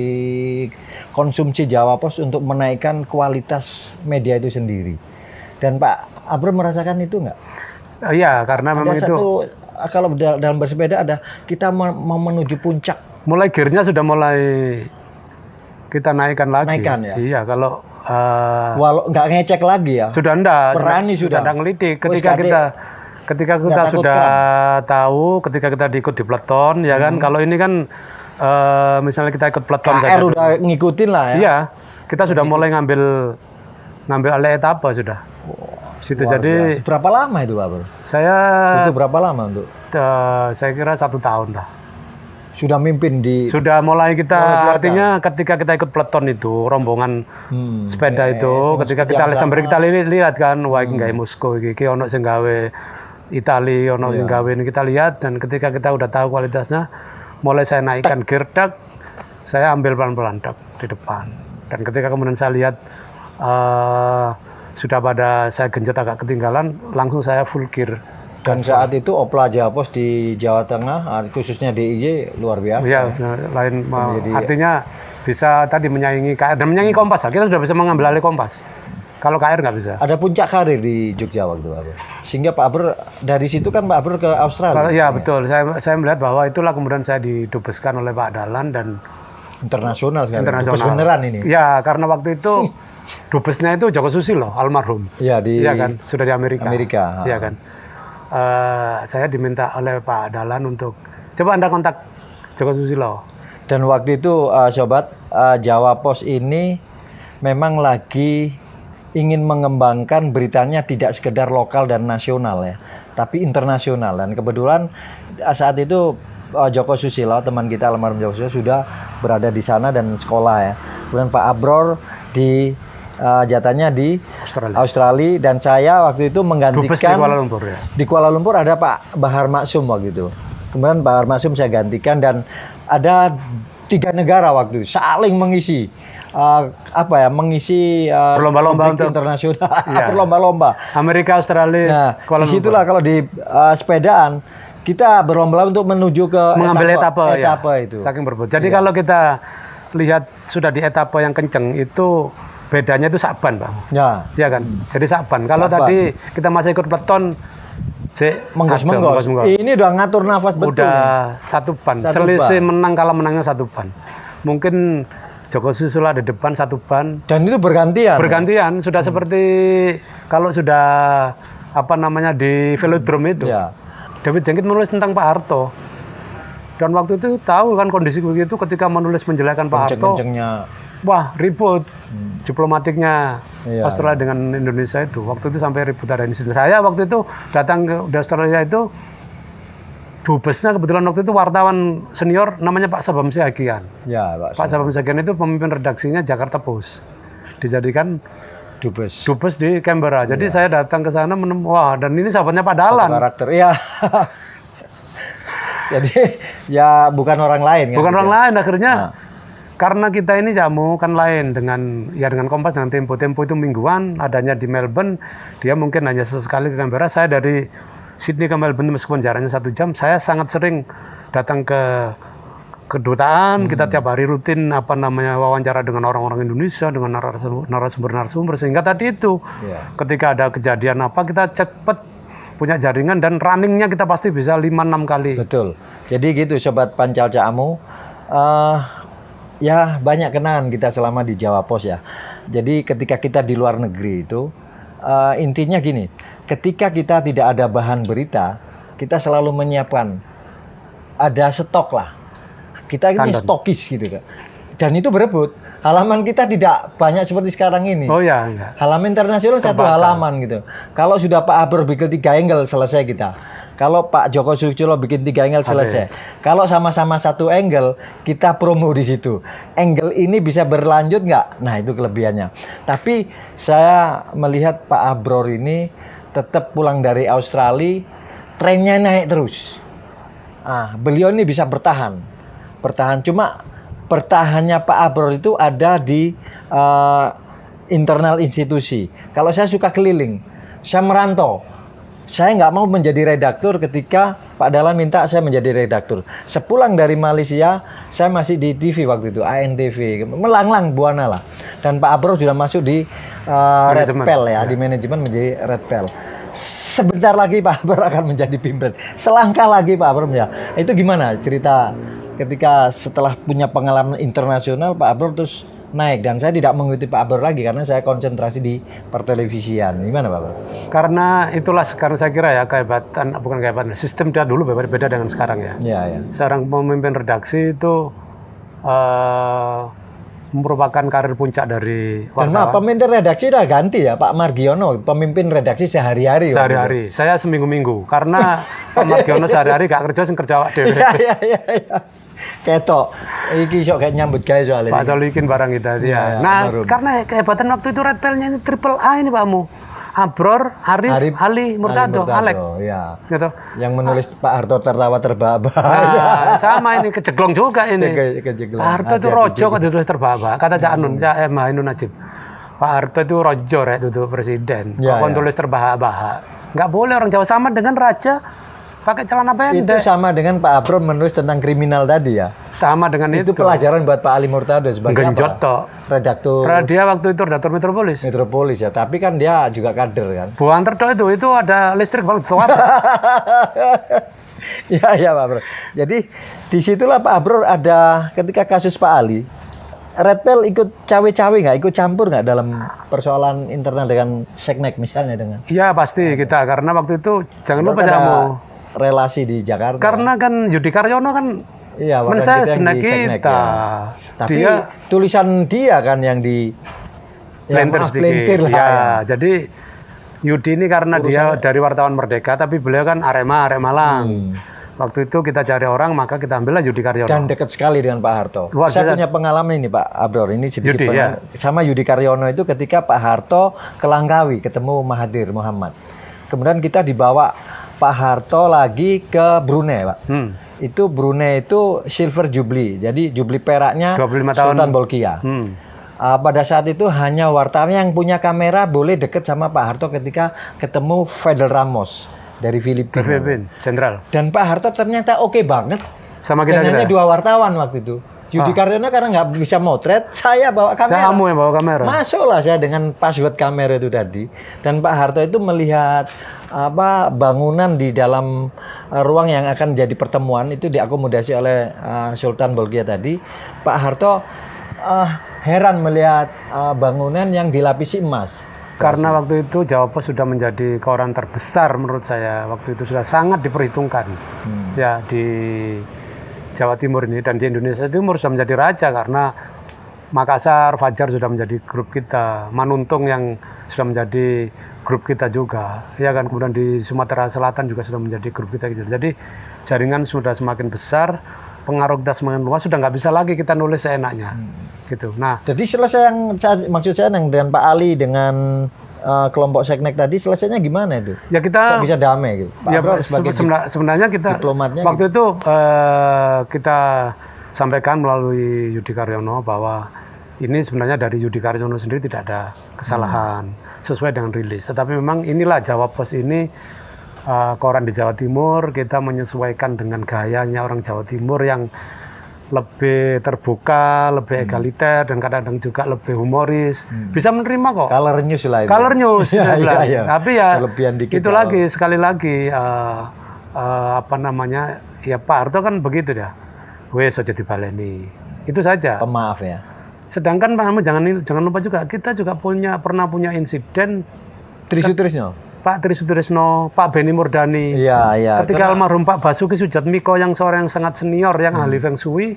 konsumsi Jawa Pos untuk menaikkan kualitas media itu sendiri. Dan Pak Abro merasakan itu nggak? Iya, karena memang itu. Kalau dalam bersepeda kita mau menuju puncak. Mulai gearnya sudah mulai kita naikkan lagi. Naikkan ya? Iya, kalau walau nggak ngecek lagi ya? Sudah enggak. Berani sudah ngelidik. Ketika kita sudah tahu, ketika kita diikut di peleton, ya kan. Kalau ini kan misalnya kita ikut peleton KR saja. udah ngikutin lah ya. Iya, kita sudah mulai ngambil alih etapa sudah. Situ jadi biasa. Berapa lama itu Pak Bro? Saya itu berapa lama untuk? Saya kira 1 tahun lah. Sudah mimpin di. Sudah mulai kita artinya ketika kita ikut peleton itu rombongan sepeda itu, ketika kita sambil kita lihat kan, wah ini gawe Moskow, iki ono sing gawe Itali, ono sing gawe ini kita lihat, dan ketika kita udah tahu kualitasnya, mulai saya naikkan gear dak, saya ambil pelan-pelan dak di depan, dan ketika kemudian saya lihat sudah pada saya genjot agak ketinggalan, langsung saya full gear. Dan saat itu Opla Jawa Pos di Jawa Tengah, khususnya DIY, luar biasa. Iya, lain artinya bisa tadi menyaingi KR dan menyaingi Kompas. Kita sudah bisa mengambil alih Kompas. Kalau KR nggak bisa. Ada puncak karir di Jogja waktu Pak Abro. Sehingga Pak Abro dari situ kan Pak Abro ke Australia. Iya betul. Saya melihat bahwa itulah kemudian saya didubeskan oleh Pak Dahlan dan internasional sekali. Internasional. Dubes beneran ini. Ya, karena waktu itu dubesnya itu Joko Susilo, almarhum. Iya kan, sudah di Amerika. Iya kan. Saya diminta oleh Pak Dahlan untuk coba Anda kontak Joko Susilo. Dan waktu itu sobat, Jawa Pos ini memang lagi ingin mengembangkan beritanya tidak sekedar lokal dan nasional ya, tapi internasional. Dan kebetulan saat itu Joko Susilo, teman kita almarhum Joko Susilo, sudah berada di sana dan sekolah ya. Kemudian Pak Abror di jatahnya di Australia, dan saya waktu itu menggantikan di Kuala Lumpur ya. Di Kuala Lumpur ada Pak Bahar Maksum waktu itu. Kemudian Bahar Maksum saya gantikan, dan ada 3 negara waktu itu saling mengisi mengisi berlomba-lomba untuk internasional. Berlomba-lomba. Amerika, Australia, nah, Kuala Lumpur. Disitulah kalau di sepedaan kita berlomba-lomba untuk menuju ke mengambil etapa itu. Saking berbeda. Jadi kalau kita lihat sudah di etapa yang kenceng itu bedanya itu Saban, Pak. Ya. Iya kan? Jadi Saban. Kalau tadi kita masih ikut peleton menggos. Ini udah ngatur nafas betul. Udah satu ban. Selisih menang kalah menangnya 1 ban. Mungkin Joko Susilo di depan 1 ban. Dan itu bergantian. Bergantian. Sudah seperti kalau sudah di velodrome itu. Ya. David Jengkit menulis tentang Pak Harto. Dan waktu itu tahu kan kondisi begitu ketika menulis menjelekkan Pak Harto. Wah, ribut diplomatiknya Australia dengan Indonesia itu. Waktu itu sampai ribut ada di sini. Saya waktu itu datang ke Australia itu Dubesnya kebetulan waktu itu wartawan senior namanya Pak Sabam Siagian. Ya, Pak. Pak Sabam Siagian itu pemimpin redaksinya Jakarta Post. Dijadikan Dubes. dubes di Canberra. Jadi saya datang ke sana wah, dan ini sahabatnya Pak Dahlan. Karakter. Iya. Jadi ya bukan orang lain kan. Bukan orang lain akhirnya. Karena kita ini jamu kan lain dengan Kompas dengan Tempo. Tempo itu mingguan, adanya di Melbourne. Dia mungkin hanya sesekali ke Canberra. Saya dari Sydney ke Melbourne meskipun jaraknya 1 jam, saya sangat sering datang ke kedutaan. Kita tiap hari rutin wawancara dengan orang-orang Indonesia, dengan narasumber-narasumber. Sehingga tadi itu ketika ada kejadian kita cepet punya jaringan dan runningnya kita pasti bisa 5-6 kali. Betul. Jadi gitu Sobat Pancal Cakmu. Ya banyak kenangan kita selama di Jawa Pos ya. Jadi ketika kita di luar negeri itu intinya gini, ketika kita tidak ada bahan berita, kita selalu menyiapkan ada stok lah. Kita ini stokis gitu kan. Dan itu berebut. Halaman kita tidak banyak seperti sekarang ini. Oh ya, enggak. Halaman internasional satu halaman gitu. Kalau sudah Pak Abro bikin 3 angle selesai kita. Kalau Pak Joko Susilo bikin 3 angle selesai. Kalau sama-sama 1 angle, kita promo di situ. Angle ini bisa berlanjut nggak? Nah itu kelebihannya. Tapi saya melihat Pak Abror ini tetap pulang dari Australia, trennya naik terus. Beliau ini bisa bertahan. Cuma bertahannya Pak Abror itu ada di internal institusi. Kalau saya suka keliling, saya merantau. Saya nggak mau menjadi redaktur ketika Pak Dahlan minta saya menjadi redaktur. Sepulang dari Malaysia, saya masih di TV waktu itu, ANTV, melanglang buana lah. Dan Pak Abror sudah masuk di Redpel ya, di manajemen menjadi Redpel. Sebentar lagi Pak Abror akan menjadi pimpinan. Selangkah lagi Pak Abror ya. Itu gimana cerita ketika setelah punya pengalaman internasional Pak Abror terus naik, dan saya tidak mengikuti Pak Abror lagi karena saya konsentrasi di pertelevisian. Gimana Pak Abror? Karena itulah sekarang saya kira ya kehebatan sistem dia dulu beda dengan sekarang ya. Iya. Seorang pemimpin redaksi itu merupakan karir puncak dari wartawan. Dan pemimpin redaksi udah ganti ya, Pak Margiono, pemimpin redaksi sehari-hari. Sehari-hari, saya seminggu-minggu karena Pak Margiono sehari-hari gak kerja, sing kerja awak dhewe. Iya. Ketok, iki sok kayak nyambut gawe soalnya. Pak Solikin barang kita dia. Nah, karena kehebatan waktu itu Redpelnya ini triple A ini Pak Mu. Abror, Arif, Ali Murtado, Alek. Ya. Gitu. Yang menulis Pak Harto tertawa terbahak-bahak. Nah, sama ini kejeglong juga ini. Kejeglong. Pak Harto itu rojo kok ditulis terbahak-bahak. Kata Cak Anun, Cak Ainun Najib. Pak Harto itu rojo rek duduk presiden. Kok tulis terbahak-bahak. Nggak boleh orang Jawa, sama dengan raja pakai celana pendek. Itu sama dengan Pak Abror menulis tentang kriminal tadi ya. Sama dengan itu. Itu pelajaran buat Pak Ali Murtado sebagai genjot tok. Redaktur. Dia waktu itu redaktur Metropolis. Metropolis ya, tapi kan dia juga kader kan. Buang terdo itu ada listrik baru tua. Iya Pak Abror. Jadi disitulah Pak Abror ada ketika kasus Pak Ali. Redpel ikut cawe-cawe nggak, ikut campur nggak dalam persoalan internal dengan Seknek misalnya dengan? Iya pasti kita, karena waktu itu jangan lupa jamu relasi di Jakarta. Karena kan Yudi Karyono kan saya Seknek kita. Ya. Tapi tulisan dia kan yang di pelintir ya. Jadi Yudi ini karena dia dari wartawan Merdeka, tapi beliau kan Arek Malang. Waktu itu kita cari orang, maka kita ambillah Yudi Karyono. Dan dekat sekali dengan Pak Harto. Saya punya pengalaman ini Pak Abror, ini sedikit Yudi, sama Yudi Karyono itu ketika Pak Harto ke Langkawi ketemu Mahathir Muhammad. Kemudian kita dibawa Pak Harto lagi ke Brunei Pak. Itu Brunei itu Silver Jubilee, jadi Jubilee peraknya Sultan Bolkiah. Pada saat itu hanya wartawan yang punya kamera boleh dekat sama Pak Harto ketika ketemu Fidel Ramos dari Filipina. Jenderal. Dan Pak Harto ternyata oke banget. Sama kita. Dan hanya 2 wartawan waktu itu. Yudi Karyono karena nggak bisa motret, saya bawa kamera. Kamu yang bawa kamera. Masuklah saya dengan password kamera itu tadi. Dan Pak Harto itu melihat bangunan di dalam ruang yang akan jadi pertemuan itu diakomodasi oleh Sultan Bolkiah tadi. Pak Harto heran melihat bangunan yang dilapisi emas. Karena waktu itu Jawa Pos sudah menjadi koran terbesar menurut saya. Waktu itu sudah sangat diperhitungkan ya di Jawa Timur ini, dan di Indonesia Timur sudah menjadi raja karena Makassar, Fajar sudah menjadi grup kita, Manuntung yang sudah menjadi grup kita juga, ya kan. Kemudian di Sumatera Selatan juga sudah menjadi grup kita gitu. Jadi jaringan sudah semakin besar, pengaruh kita semakin luas, sudah nggak bisa lagi kita nulis seenaknya, gitu. Nah, Jadi selesai maksud saya yang dengan Pak Ali dengan kelompok Seknek tadi selesainya gimana itu? ya kita Kok bisa damai gitu? Pak ya Abror sebagai sebenarnya kita diplomatnya waktu itu kita sampaikan melalui Yudi Karyono bahwa ini sebenarnya dari Yudi Karyono sendiri tidak ada kesalahan sesuai dengan rilis. Tetapi memang inilah Jawa Pos ini koran di Jawa Timur, kita menyesuaikan dengan gayanya orang Jawa Timur yang lebih terbuka, lebih egaliter, dan kadang-kadang juga lebih humoris. Bisa menerima kok. color news lah itu. Color news, Iya, saya bilang. iya. Tapi ya Kelebihan dikit itu kalau- lagi, sekali lagi apa namanya, ya Pak Harto kan begitu ya. Wes aja dibaleni. Itu saja. Pemaaf ya. Sedangkan Pak Ahmad jangan lupa juga, kita juga pernah punya insiden Trisutrisno. Pak Tri Sutrisno, Pak Beni Murdani. Iya, iya. Ketika almarhum Pak Basuki Sujatmiko yang seorang yang sangat senior, yang ahli Feng Shui,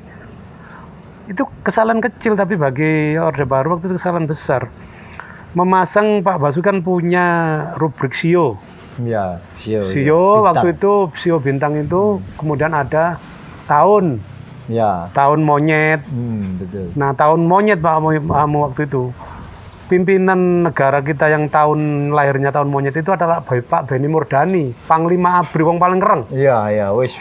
itu kesalahan kecil, tapi bagi Orde Baru waktu itu kesalahan besar. Memasang Pak Basuki kan punya rubrik SIO. Iya, Sio. SIO waktu itu, SIO bintang itu, kemudian ada tahun Ya. monyet. Betul. Nah, tahun monyet Pak Amu waktu itu. Pimpinan negara kita yang tahun lahirnya tahun monyet itu adalah Pak Beni Murdani, Panglima ABRI wong paling keren. Iya, iya, wis.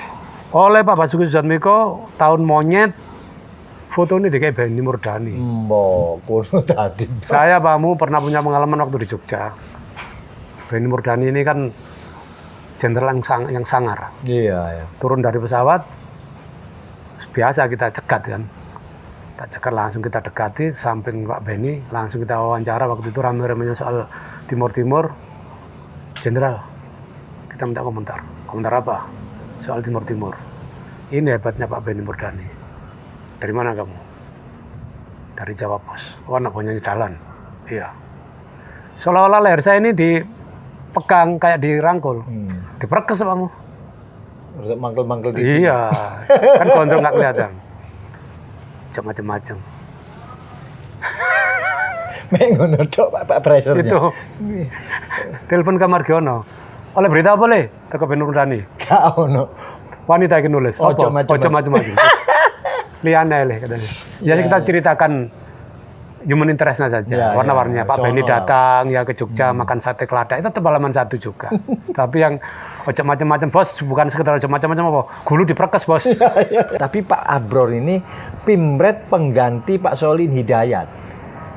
Oleh Pak Basuki Sujatmiko, tahun monyet, foto ini kayak Beni Murdani. Mbok kono tadi. Saya Pak Amu pernah punya pengalaman waktu di Jogja. Beni Murdani ini kan jenderal yang sangar. Iya, iya. Turun dari pesawat, biasa kita cegat kan. Kita cegat, langsung kita dekati samping Pak Beni, langsung kita wawancara. Waktu itu rame-ramenya soal Timur-Timur. Jenderal, kita minta komentar. Komentar apa? Soal Timur-Timur. Ini hebatnya Pak Beni Murdani. Dari mana kamu? Dari Jawa Pos. Oh, anak buahnya Dalan. Iya. Seolah-olah leher saya ini dipegang kayak dirangkul. Diperkes kamu. Harus mangkel-mangkel Iya. Kan kontrol nggak kelihatan. Macam-macam. Mek ngono tok Pak pressure-nya. Itu. Telepon ke Margiono. Oleh berita apa le? Teko Ben Murdani. Gak ono. Wanita yang nulis. Ojo Apa? macem-macem. Ojo macam-macam. Liane le katanya. Ya kita ceritakan human interest-nya saja. Ya, Warna-warninya. ya. Pak Beni Sono. datang ya ke Jogja makan sate kelada. Itu tebalaman satu juga. Tapi yang ojo macam-macam bos, bukan sekedar ojo macam-macam apa. Gulu diperkes bos. Tapi Pak Abror ini Pimret pengganti Pak Solihin Hidayat.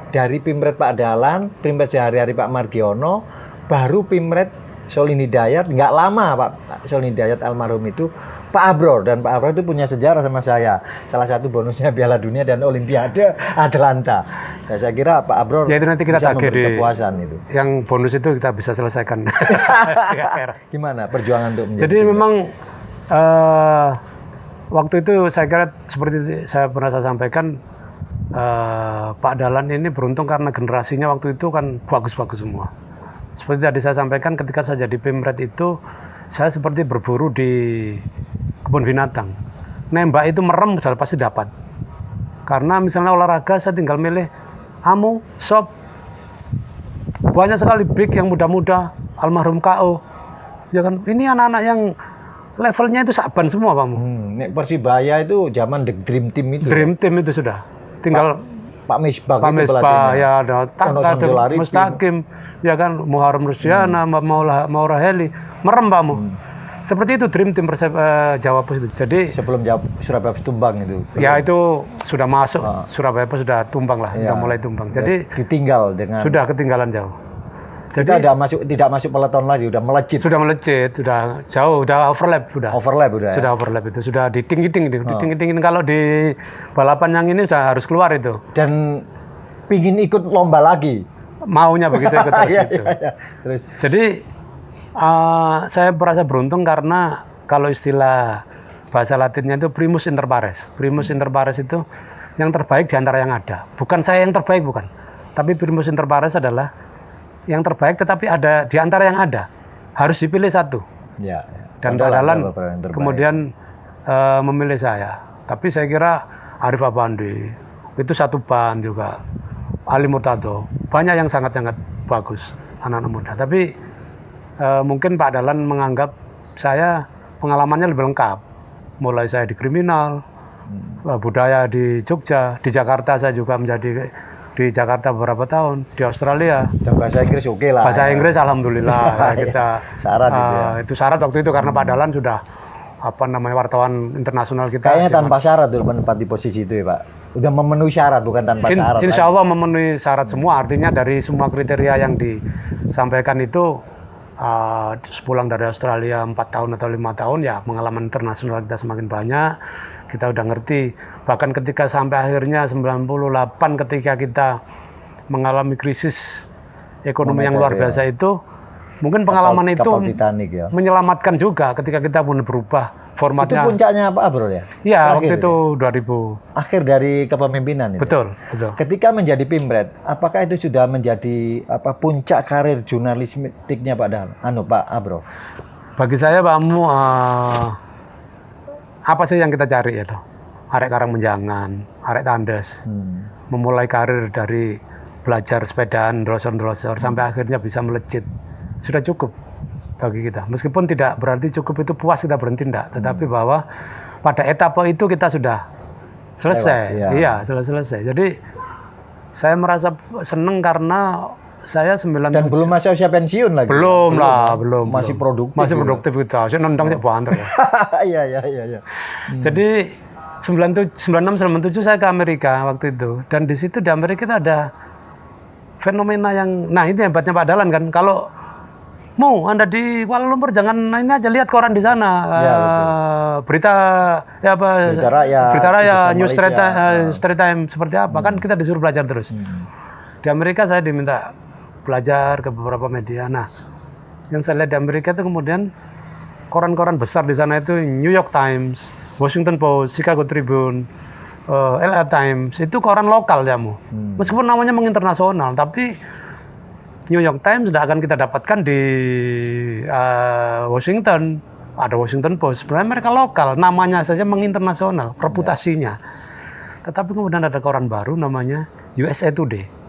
Dari Pimret Pak Dahlan, Pimret sehari-hari Pak Margiono, baru Pimret Solihin Hidayat. Nggak lama Pak Solihin Hidayat almarhum itu Pak Abror. Dan Pak Abror itu punya sejarah sama saya. Salah satu bonusnya Piala Dunia dan Olimpiade Atlanta. Saya kira Pak Abror Ya itu nanti kita bisa tagih memberi di kepuasan itu. yang bonus itu kita bisa selesaikan. Gimana perjuangan untuk menjadi Jadi memang waktu itu saya kira seperti saya pernah saya sampaikan, Pak Dahlan ini beruntung karena generasinya waktu itu kan bagus-bagus semua. Seperti tadi saya sampaikan, ketika saya jadi Pimret itu, saya seperti berburu di kebun binatang. Nembak itu merem sudah pasti dapat. Karena misalnya olahraga saya tinggal milih amu, sop. Banyak sekali big yang muda-muda, almarhum KO. Ya kan, ini anak-anak yang levelnya itu saban semua, Pak Mu. Nek Persibaya itu zaman The Dream Team itu. Dream Team itu sudah. Tinggal Pak Misbah Pak itu Misbah, pelatihnya. ya ada Ono ada Samsulari, Mustaqim, ya kan, Muharrem Rusdiana, Maura Heli, merem Pak Mu. Seperti itu Dream Team Jawa Pos itu. Jadi Sebelum Surabaya tumbang itu. ya itu sudah masuk, Surabaya Pos sudah tumbang lah, Ya. sudah mulai tumbang. Jadi ditinggal dengan sudah ketinggalan jauh. kita Jadi tidak masuk peleton lagi, udah melejit. sudah melejit, sudah jauh, udah overlap, Overlap udah. sudah overlap itu, sudah diting-giting. Kalau di balapan yang ini sudah harus keluar itu. Dan pingin ikut lomba lagi. Maunya begitu ikut terus Iya, gitu. iya, iya. Terus Jadi saya merasa beruntung karena kalau istilah bahasa Latinnya itu primus inter pares. Primus inter pares itu yang terbaik di antara yang ada. Bukan saya yang terbaik, bukan. Tapi primus inter pares adalah yang terbaik tetapi ada di antara yang ada. Harus dipilih satu. ya. Dan Ada Pak lah Dahlan beberapa yang terbaik. kemudian memilih saya. Tapi saya kira Arif Apandi itu satu ban juga. Ali Murtado. Banyak yang sangat-sangat bagus. anak-anak muda. Tapi mungkin Pak Dahlan menganggap saya pengalamannya lebih lengkap. Mulai saya di kriminal, budaya di Jogja, di Jakarta saya juga menjadi di Jakarta beberapa tahun, di Australia. Dan bahasa Inggris oke lah. Bahasa Inggris alhamdulillah ya, kita Syarat itu ya. itu syarat waktu itu karena Pak Dahlan sudah wartawan internasional kita. Kayaknya tanpa syarat dulu menempati posisi itu ya Pak. Udah memenuhi syarat bukan tanpa syarat. Insya Allah memenuhi syarat semua. Artinya dari semua kriteria yang disampaikan itu sepulang dari Australia 4 tahun atau 5 tahun ya pengalaman internasional kita semakin banyak. Kita udah ngerti, bahkan ketika sampai akhirnya 98 ketika kita mengalami krisis ekonomi yang luar biasa itu, mungkin pengalaman itu Titanic, ya. menyelamatkan juga ketika kita pun berubah formatnya. Itu puncaknya apa bro ya? Iya, waktu itu 2000. Akhir dari kepemimpinan itu. Betul. Ketika menjadi Pimpret, apakah itu sudah menjadi puncak karir jurnalistiknya Pak Dahlan? Pak Abro. Bagi saya Pak Amu, apa sih yang kita cari itu? Arek Karang Menjangan, arek Tandes, memulai karir dari belajar sepedaan, drosor sampai akhirnya bisa melejit, sudah cukup bagi kita. Meskipun tidak berarti cukup itu puas kita berhenti enggak, tetapi bahwa pada etapa itu kita sudah selesai. Iya, selesai. Jadi saya merasa senang karena saya 9 dan belum masih usia pensiun lagi. Belum. Masih produktif. Masih produktif kita. Saya nendang sih banter ya. Iya. Jadi 96 97 saya ke Amerika waktu itu. Dan di situ di Amerika kita ada fenomena yang ini hebatnya Pak Dahlan kan. Kalau mau Anda di Kuala Lumpur jangan ini aja lihat koran di sana. Berita Berita Raya, News Straight Time seperti apa kan kita disuruh belajar terus. Di Amerika saya diminta belajar ke beberapa media. Nah, yang saya lihat di Amerika itu kemudian koran-koran besar di sana itu New York Times, Washington Post, Chicago Tribune, LA Times, itu koran lokal ya meskipun namanya menginternasional, tapi New York Times tidak akan kita dapatkan di Washington. Ada Washington Post, sebenarnya mereka lokal, namanya saja menginternasional, reputasinya. Tetapi kemudian ada koran baru namanya USA Today.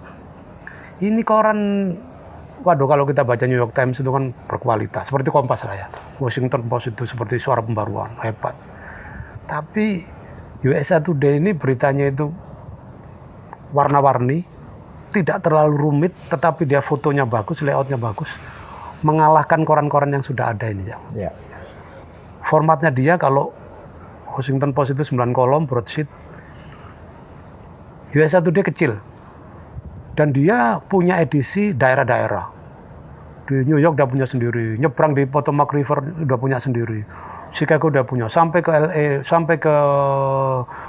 Ini koran, kalau kita baca New York Times itu kan berkualitas, seperti Kompas lah ya. Washington Post itu seperti suara pembaruan, hebat. Tapi USA Today ini beritanya itu warna-warni, tidak terlalu rumit, tetapi dia fotonya bagus, layoutnya bagus, mengalahkan koran-koran yang sudah ada ini ya. Formatnya dia kalau Washington Post itu 9 kolom, broadsheet, USA Today kecil. Dan dia punya edisi daerah-daerah. Di New York dia punya sendiri, nyebrang di Potomac River udah punya sendiri. Chicago udah punya, sampai ke LA, sampai ke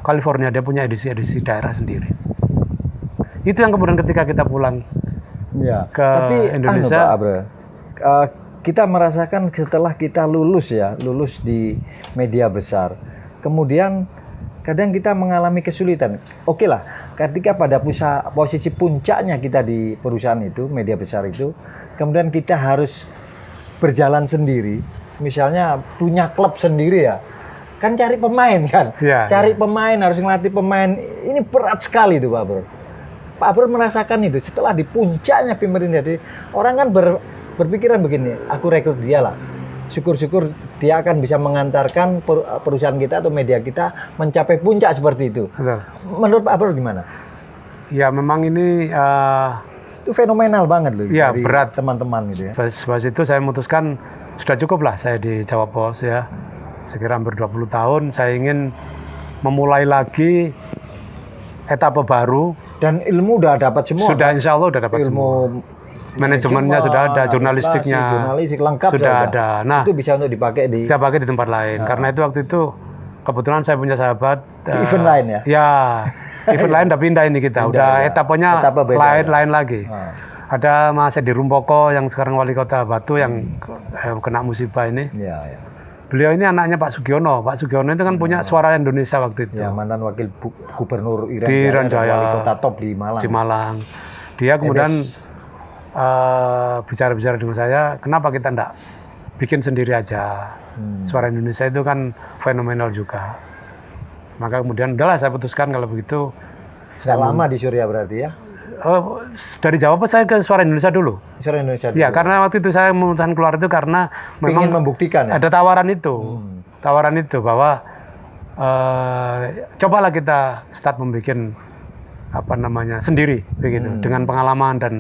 California dia punya edisi-edisi daerah sendiri. Itu yang kemudian ketika kita pulang ke Indonesia, kita merasakan setelah kita lulus di media besar, kemudian kadang kita mengalami kesulitan. Oke lah, ketika pada posisi puncaknya kita di perusahaan itu, media besar itu, kemudian kita harus berjalan sendiri. Misalnya punya klub sendiri ya, kan cari pemain kan, pemain, harus ngelatih pemain. Ini berat sekali itu Pak Bro. Pak Bro merasakan itu setelah di puncaknya Pimpret. Jadi orang kan berpikiran begini, aku rekrut dia lah. Syukur-syukur dia akan bisa mengantarkan perusahaan kita atau media kita mencapai puncak seperti itu. Betul. Menurut Pak Abro gimana? Ya memang ini itu fenomenal banget loh ya, dari berat teman-teman gitu ya. Pas itu saya memutuskan sudah cukup lah saya di Jawa Pos ya. Saya kira hampir 20 tahun saya ingin memulai lagi etapa baru. Dan ilmu udah dapat semua. Sudah insya Allah udah dapat semua. Manajemennya sudah ada, jurnalistiknya jurnalistik lengkap sudah ada. Nah, itu bisa untuk dipakai di tempat lain. Karena itu waktu itu kebetulan saya punya sahabat di event lain ya. Ya, event lain udah pindah ini kita. Udah etapanya lain lagi. Ada Mas Edi Rumpoko yang sekarang wali kota Batu yang kena musibah ini. Iya. Beliau ini anaknya Pak Sugiono. Pak Sugiono itu kan punya Suara Indonesia waktu itu. Ya, mantan wakil gubernur Irian Jaya, wali kota top di Malang. Di Malang. Dia kemudian bicara-bicara dengan saya, kenapa kita enggak bikin sendiri aja. Suara Indonesia itu kan fenomenal juga. Maka kemudian udahlah saya putuskan kalau begitu. Saya lama di Surya berarti ya? dari Jawa Pos saya ke Suara Indonesia dulu. Suara Indonesia. Ya, karena waktu itu saya memutuskan keluar itu karena memang ingin membuktikan ya? ada tawaran itu. Tawaran itu bahwa cobalah kita start membuat sendiri begitu dengan pengalaman dan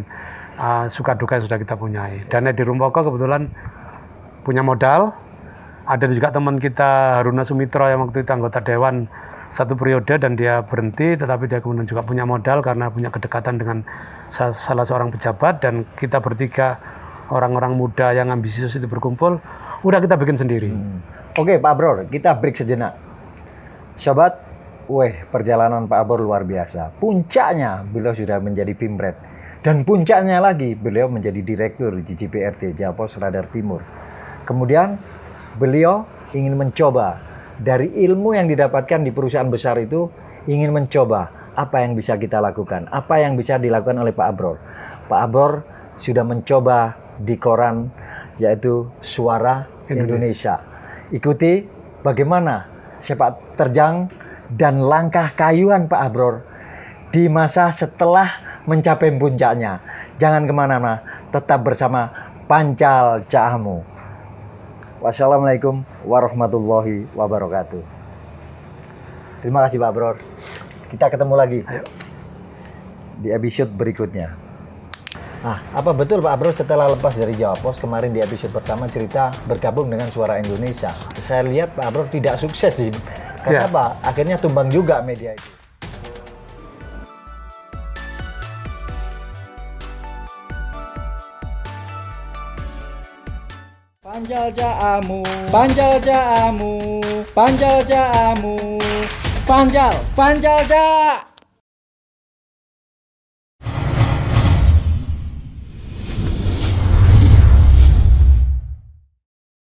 suka duka yang sudah kita punyai. Dan di Rumpoko kebetulan punya modal. Ada juga teman kita Haruna Sumitra yang waktu itu anggota dewan 1 periode dan dia berhenti, tetapi dia kemudian juga punya modal karena punya kedekatan dengan salah seorang pejabat, dan kita bertiga orang-orang muda yang ambisius itu berkumpul, udah kita bikin sendiri. Oke Pak Abror, kita break sejenak. Sobat, perjalanan Pak Abror luar biasa. Puncaknya beliau sudah menjadi Pimret, dan puncaknya lagi beliau menjadi Direktur di JPRT, Jawa Pos Radar Timur. Kemudian beliau ingin mencoba dari ilmu yang didapatkan di perusahaan besar itu, ingin mencoba apa yang bisa kita lakukan, apa yang bisa dilakukan oleh Pak Abror. Pak Abror sudah mencoba di koran yaitu Suara Indonesia. Ikuti bagaimana sepak terjang dan langkah kayuhan Pak Abror di masa setelah mencapai puncaknya. Jangan kemana-mana, tetap bersama Pancal Caamu. Wassalamualaikum warahmatullahi wabarakatuh. Terima kasih Pak Abror. Kita ketemu lagi di episode berikutnya. Nah, apa betul Pak Abror setelah lepas dari Jawa Pos kemarin di episode pertama cerita bergabung dengan Suara Indonesia? Saya lihat Pak Abror tidak sukses sih. Karena apa? Akhirnya tumbang juga media itu. Pancal Caamu, Pancal Caamu, Pancal Caamu, Pancal Caamu.